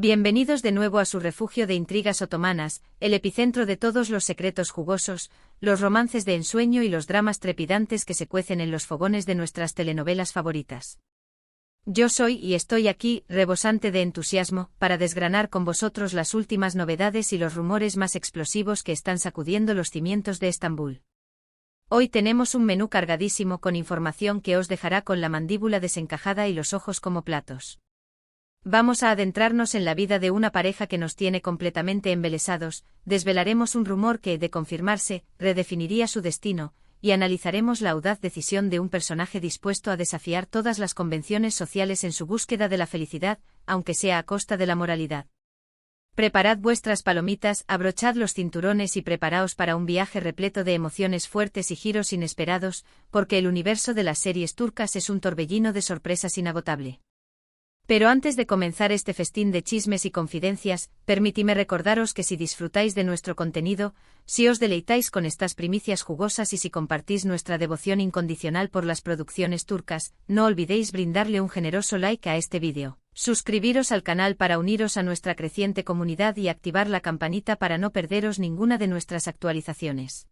Bienvenidos de nuevo a su refugio de intrigas otomanas, el epicentro de todos los secretos jugosos, los romances de ensueño y los dramas trepidantes que se cuecen en los fogones de nuestras telenovelas favoritas. Yo soy y estoy aquí, rebosante de entusiasmo, para desgranar con vosotros las últimas novedades y los rumores más explosivos que están sacudiendo los cimientos de Estambul. Hoy tenemos un menú cargadísimo con información que os dejará con la mandíbula desencajada y los ojos como platos. Vamos a adentrarnos en la vida de una pareja que nos tiene completamente embelesados, desvelaremos un rumor que, de confirmarse, redefiniría su destino, y analizaremos la audaz decisión de un personaje dispuesto a desafiar todas las convenciones sociales en su búsqueda de la felicidad, aunque sea a costa de la moralidad. Preparad vuestras palomitas, abrochad los cinturones y preparaos para un viaje repleto de emociones fuertes y giros inesperados, porque el universo de las series turcas es un torbellino de sorpresas inagotable. Pero antes de comenzar este festín de chismes y confidencias, permitidme recordaros que si disfrutáis de nuestro contenido, si os deleitáis con estas primicias jugosas y si compartís nuestra devoción incondicional por las producciones turcas, no olvidéis brindarle un generoso like a este vídeo, suscribiros al canal para uniros a nuestra creciente comunidad y activar la campanita para no perderos ninguna de nuestras actualizaciones.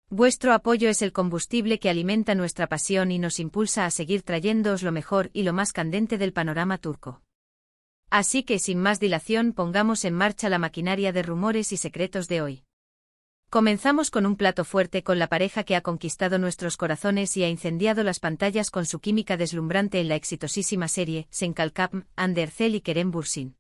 Vuestro apoyo es el combustible que alimenta nuestra pasión y nos impulsa a seguir trayéndoos lo mejor y lo más candente del panorama turco. Así que sin más dilación pongamos en marcha la maquinaria de rumores y secretos de hoy. Comenzamos con un plato fuerte con la pareja que ha conquistado nuestros corazones y ha incendiado las pantallas con su química deslumbrante en la exitosísima serie Senkalkapm, Hande Erçel y Kerem Bürsin.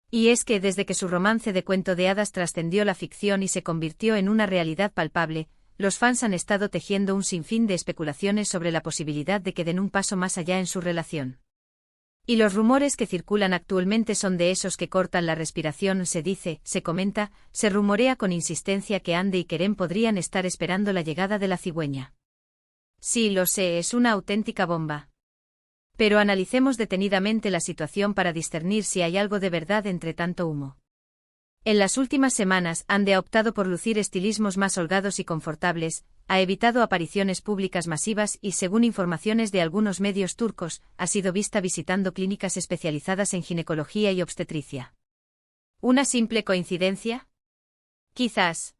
Y es que desde que su romance de cuento de hadas trascendió la ficción y se convirtió en una realidad palpable, los fans han estado tejiendo un sinfín de especulaciones sobre la posibilidad de que den un paso más allá en su relación. Y los rumores que circulan actualmente son de esos que cortan la respiración, se dice, se comenta, se rumorea con insistencia que Hande y Kerem podrían estar esperando la llegada de la cigüeña. Sí, lo sé, es una auténtica bomba. Pero analicemos detenidamente la situación para discernir si hay algo de verdad entre tanto humo. En las últimas semanas, Hande ha optado por lucir estilismos más holgados y confortables, ha evitado apariciones públicas masivas y, según informaciones de algunos medios turcos, ha sido vista visitando clínicas especializadas en ginecología y obstetricia. ¿Una simple coincidencia? Quizás.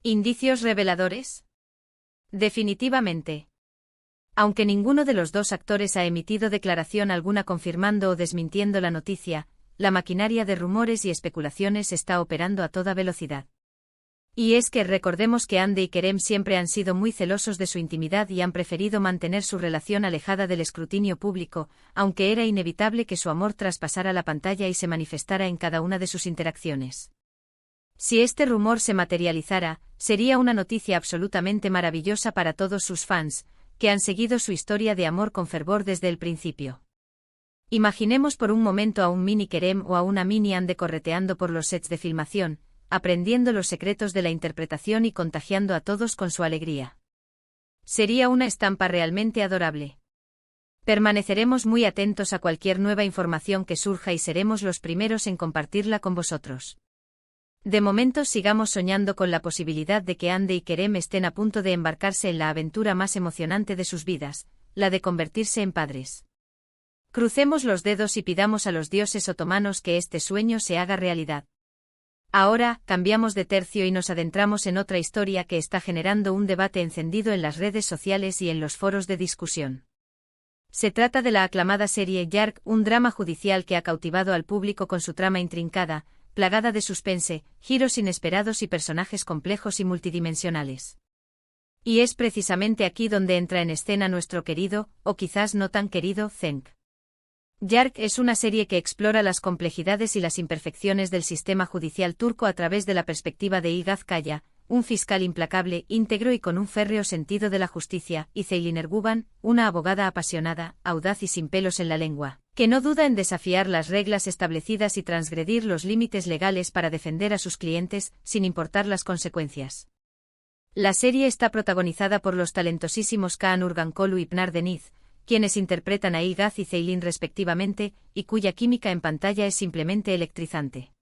¿Indicios reveladores? Definitivamente. Aunque ninguno de los dos actores ha emitido declaración alguna confirmando o desmintiendo la noticia, la maquinaria de rumores y especulaciones está operando a toda velocidad. Y es que recordemos que Hande y Kerem siempre han sido muy celosos de su intimidad y han preferido mantener su relación alejada del escrutinio público, aunque era inevitable que su amor traspasara la pantalla y se manifestara en cada una de sus interacciones. Si este rumor se materializara, sería una noticia absolutamente maravillosa para todos sus fans, que han seguido su historia de amor con fervor desde el principio. Imaginemos por un momento a un mini Kerem o a una mini Hande correteando por los sets de filmación, aprendiendo los secretos de la interpretación y contagiando a todos con su alegría. Sería una estampa realmente adorable. Permaneceremos muy atentos a cualquier nueva información que surja y seremos los primeros en compartirla con vosotros. De momento sigamos soñando con la posibilidad de que Hande y Kerem estén a punto de embarcarse en la aventura más emocionante de sus vidas, la de convertirse en padres. Crucemos los dedos y pidamos a los dioses otomanos que este sueño se haga realidad. Ahora, cambiamos de tercio y nos adentramos en otra historia que está generando un debate encendido en las redes sociales y en los foros de discusión. Se trata de la aclamada serie Yargı, un drama judicial que ha cautivado al público con su trama intrincada, plagada de suspense, giros inesperados y personajes complejos y multidimensionales. Y es precisamente aquí donde entra en escena nuestro querido, o quizás no tan querido, Cenk. Yargı es una serie que explora las complejidades y las imperfecciones del sistema judicial turco a través de la perspectiva de Ilgaz Kaya, un fiscal implacable, íntegro y con un férreo sentido de la justicia, y Ceylin Erguvan, una abogada apasionada, audaz y sin pelos en la lengua, que no duda en desafiar las reglas establecidas y transgredir los límites legales para defender a sus clientes, sin importar las consecuencias. La serie está protagonizada por los talentosísimos Kaan Urgankolu y Pınar Deniz, quienes interpretan a Ilgaz y Ceylin respectivamente, y cuya química en pantalla es simplemente electrizante.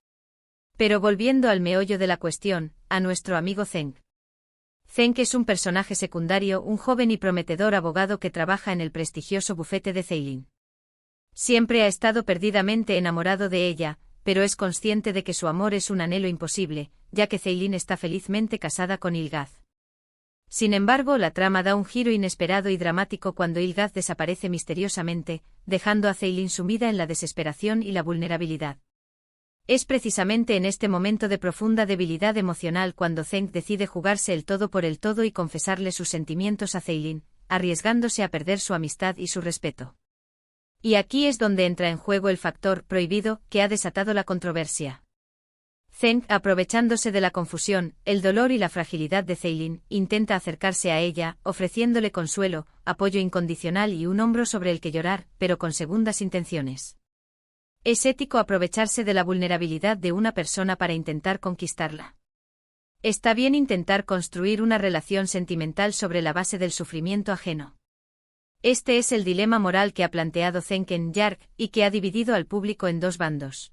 Pero volviendo al meollo de la cuestión, a nuestro amigo Cenk. Cenk es un personaje secundario, un joven y prometedor abogado que trabaja en el prestigioso bufete de Ceylin. Siempre ha estado perdidamente enamorado de ella, pero es consciente de que su amor es un anhelo imposible, ya que Ceylin está felizmente casada con Ilgaz. Sin embargo, la trama da un giro inesperado y dramático cuando Ilgaz desaparece misteriosamente, dejando a Ceylin sumida en la desesperación y la vulnerabilidad. Es precisamente en este momento de profunda debilidad emocional cuando Zeng decide jugarse el todo por el todo y confesarle sus sentimientos a Ceylin, arriesgándose a perder su amistad y su respeto. Y aquí es donde entra en juego el factor prohibido que ha desatado la controversia. Zeng, aprovechándose de la confusión, el dolor y la fragilidad de Ceylin, intenta acercarse a ella, ofreciéndole consuelo, apoyo incondicional y un hombro sobre el que llorar, pero con segundas intenciones. Es ético aprovecharse de la vulnerabilidad de una persona para intentar conquistarla. Está bien intentar construir una relación sentimental sobre la base del sufrimiento ajeno. Este es el dilema moral que ha planteado Zeng en Yark y que ha dividido al público en dos bandos.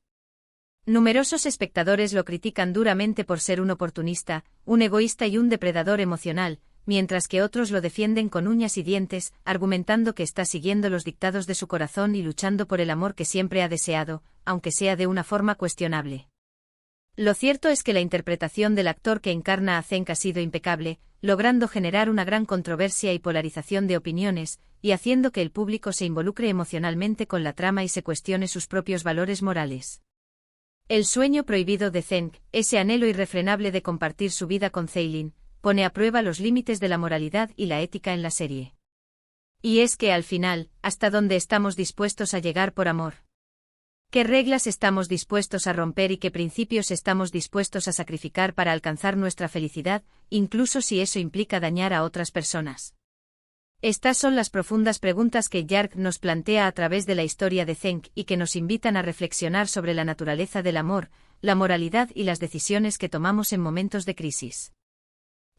Numerosos espectadores lo critican duramente por ser un oportunista, un egoísta y un depredador emocional, mientras que otros lo defienden con uñas y dientes, argumentando que está siguiendo los dictados de su corazón y luchando por el amor que siempre ha deseado, aunque sea de una forma cuestionable. Lo cierto es que la interpretación del actor que encarna a Zeng ha sido impecable, logrando generar una gran controversia y polarización de opiniones, y haciendo que el público se involucre emocionalmente con la trama y se cuestione sus propios valores morales. El sueño prohibido de Zeng, ese anhelo irrefrenable de compartir su vida con Ceylin, pone a prueba los límites de la moralidad y la ética en la serie. Y es que al final, ¿hasta dónde estamos dispuestos a llegar por amor? ¿Qué reglas estamos dispuestos a romper y qué principios estamos dispuestos a sacrificar para alcanzar nuestra felicidad, incluso si eso implica dañar a otras personas? Estas son las profundas preguntas que Yark nos plantea a través de la historia de Zeng y que nos invitan a reflexionar sobre la naturaleza del amor, la moralidad y las decisiones que tomamos en momentos de crisis.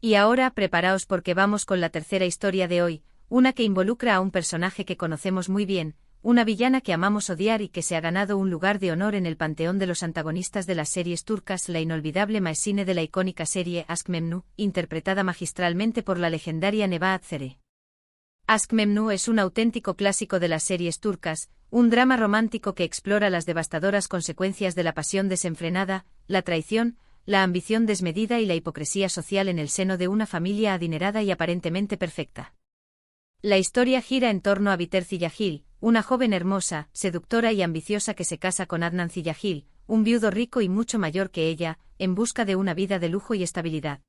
Y ahora preparaos porque vamos con la tercera historia de hoy, una que involucra a un personaje que conocemos muy bien, una villana que amamos odiar y que se ha ganado un lugar de honor en el panteón de los antagonistas de las series turcas, la inolvidable Maesine de la icónica serie Aşk Memnu, interpretada magistralmente por la legendaria Nebahat Zere. Aşk Memnu es un auténtico clásico de las series turcas, un drama romántico que explora las devastadoras consecuencias de la pasión desenfrenada, la traición, la ambición desmedida y la hipocresía social en el seno de una familia adinerada y aparentemente perfecta. La historia gira en torno a Biter Ziyagil, una joven hermosa, seductora y ambiciosa que se casa con Adnan Ziyagil, un viudo rico y mucho mayor que ella, en busca de una vida de lujo y estabilidad.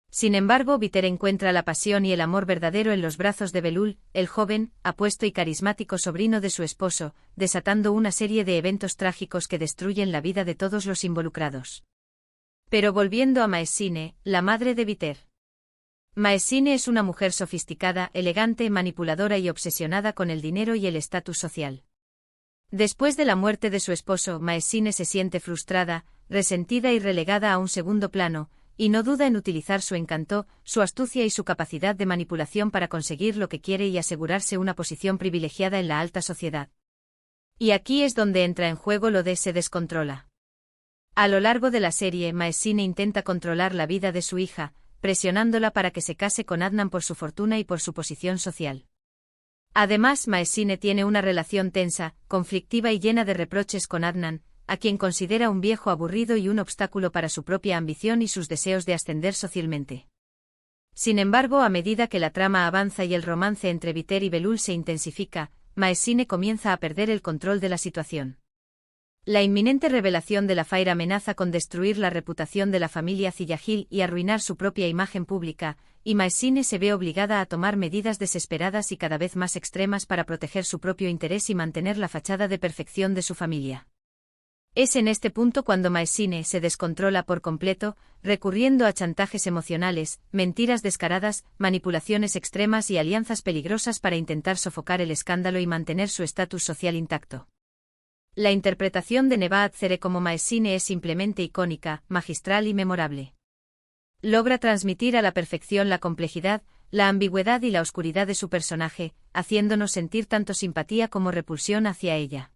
Sin embargo, Biter encuentra la pasión y el amor verdadero en los brazos de Belul, el joven, apuesto y carismático sobrino de su esposo, desatando una serie de eventos trágicos que destruyen la vida de todos los involucrados. Pero volviendo a Maesine, la madre de Biter. Maesine es una mujer sofisticada, elegante, manipuladora y obsesionada con el dinero y el estatus social. Después de la muerte de su esposo, Maesine se siente frustrada, resentida y relegada a un segundo plano, y no duda en utilizar su encanto, su astucia y su capacidad de manipulación para conseguir lo que quiere y asegurarse una posición privilegiada en la alta sociedad. Y aquí es donde entra en juego lo de se descontrola. A lo largo de la serie, Maesine intenta controlar la vida de su hija, presionándola para que se case con Adnan por su fortuna y por su posición social. Además, Maesine tiene una relación tensa, conflictiva y llena de reproches con Adnan, a quien considera un viejo aburrido y un obstáculo para su propia ambición y sus deseos de ascender socialmente. Sin embargo, a medida que la trama avanza y el romance entre Biter y Belul se intensifica, Maesine comienza a perder el control de la situación. La inminente revelación de la Fire amenaza con destruir la reputación de la familia Ziyagil y arruinar su propia imagen pública, y Maesine se ve obligada a tomar medidas desesperadas y cada vez más extremas para proteger su propio interés y mantener la fachada de perfección de su familia. Es en este punto cuando Maesine se descontrola por completo, recurriendo a chantajes emocionales, mentiras descaradas, manipulaciones extremas y alianzas peligrosas para intentar sofocar el escándalo y mantener su estatus social intacto. La interpretación de Nebahat Zere como Maesine es simplemente icónica, magistral y memorable. Logra transmitir a la perfección la complejidad, la ambigüedad y la oscuridad de su personaje, haciéndonos sentir tanto simpatía como repulsión hacia ella.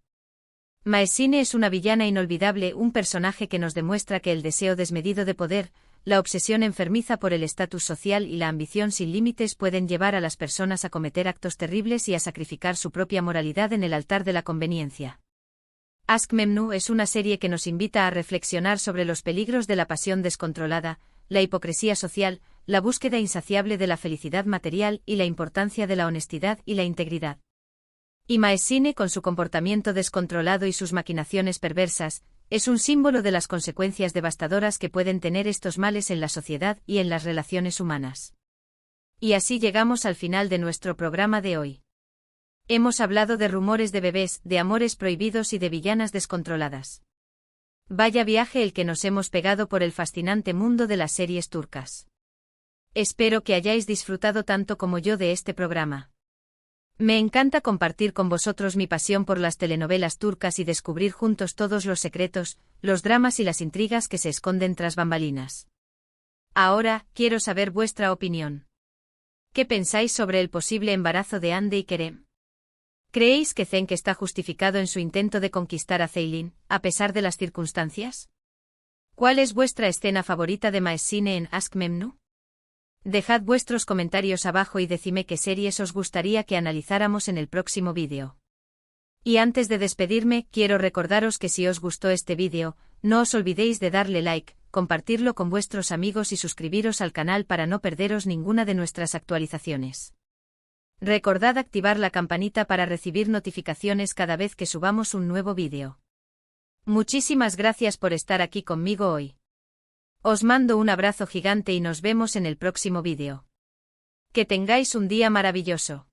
Maesine es una villana inolvidable, un personaje que nos demuestra que el deseo desmedido de poder, la obsesión enfermiza por el estatus social y la ambición sin límites pueden llevar a las personas a cometer actos terribles y a sacrificar su propia moralidad en el altar de la conveniencia. Ask Memnu es una serie que nos invita a reflexionar sobre los peligros de la pasión descontrolada, la hipocresía social, la búsqueda insaciable de la felicidad material y la importancia de la honestidad y la integridad. Y Maessine, con su comportamiento descontrolado y sus maquinaciones perversas, es un símbolo de las consecuencias devastadoras que pueden tener estos males en la sociedad y en las relaciones humanas. Y así llegamos al final de nuestro programa de hoy. Hemos hablado de rumores de bebés, de amores prohibidos y de villanas descontroladas. Vaya viaje el que nos hemos pegado por el fascinante mundo de las series turcas. Espero que hayáis disfrutado tanto como yo de este programa. Me encanta compartir con vosotros mi pasión por las telenovelas turcas y descubrir juntos todos los secretos, los dramas y las intrigas que se esconden tras bambalinas. Ahora, quiero saber vuestra opinión. ¿Qué pensáis sobre el posible embarazo de Hande y Kerem? ¿Creéis que Cenk está justificado en su intento de conquistar a Ceylin, a pesar de las circunstancias? ¿Cuál es vuestra escena favorita de Maessine en Ask Memnu? Dejad vuestros comentarios abajo y decidme qué series os gustaría que analizáramos en el próximo vídeo. Y antes de despedirme, quiero recordaros que si os gustó este vídeo, no os olvidéis de darle like, compartirlo con vuestros amigos y suscribiros al canal para no perderos ninguna de nuestras actualizaciones. Recordad activar la campanita para recibir notificaciones cada vez que subamos un nuevo vídeo. Muchísimas gracias por estar aquí conmigo hoy. Os mando un abrazo gigante y nos vemos en el próximo vídeo. Que tengáis un día maravilloso.